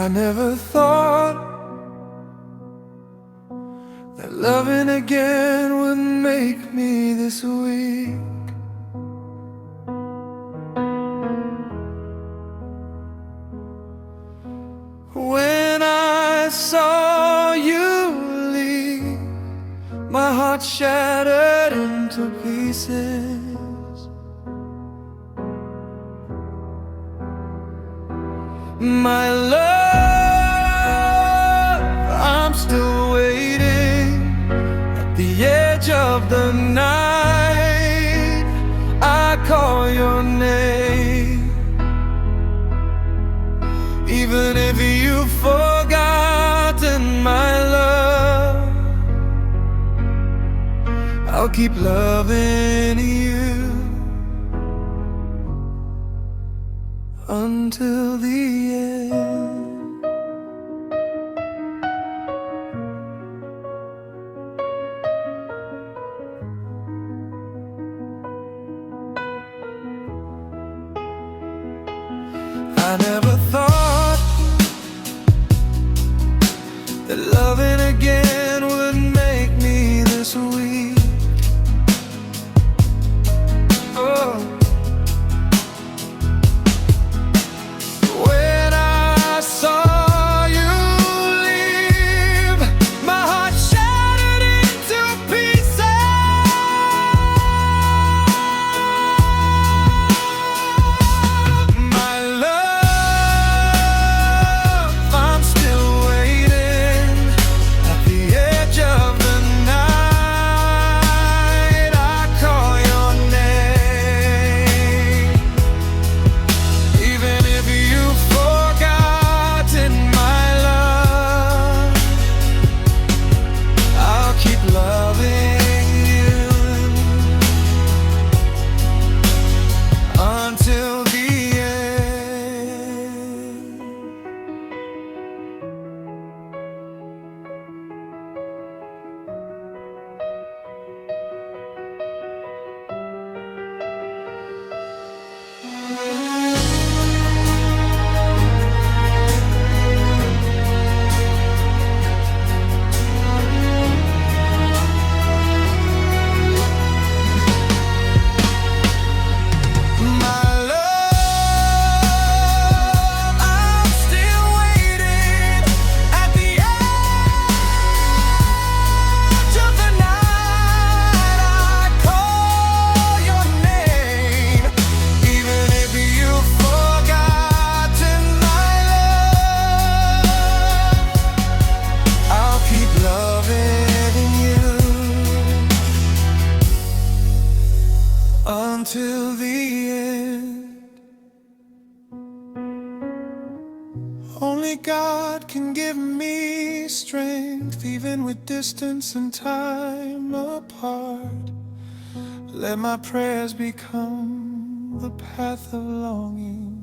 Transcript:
I never thought that loving again would make me this weak. When I saw you leave, my heart shattered into pieces. My love, I'm still waiting at the edge of the night. I call your name, even if you've forgotten my love. I'll keep loving you until the end. I never thought that loving again would make me this weak. Oh, when I saw you leave, my heart shattered into pieces. My love, I'm still waiting at the edge of the night. I call your name, even if you've forgotten my love. I'll keep loving you until the end. My love, I'm still waiting at the edge of the night. I call your name, even if you've forgotten my love. I'll keep loving you until the end. Only God can give me strength, even with distance and time apart. Let my prayers become the path of longing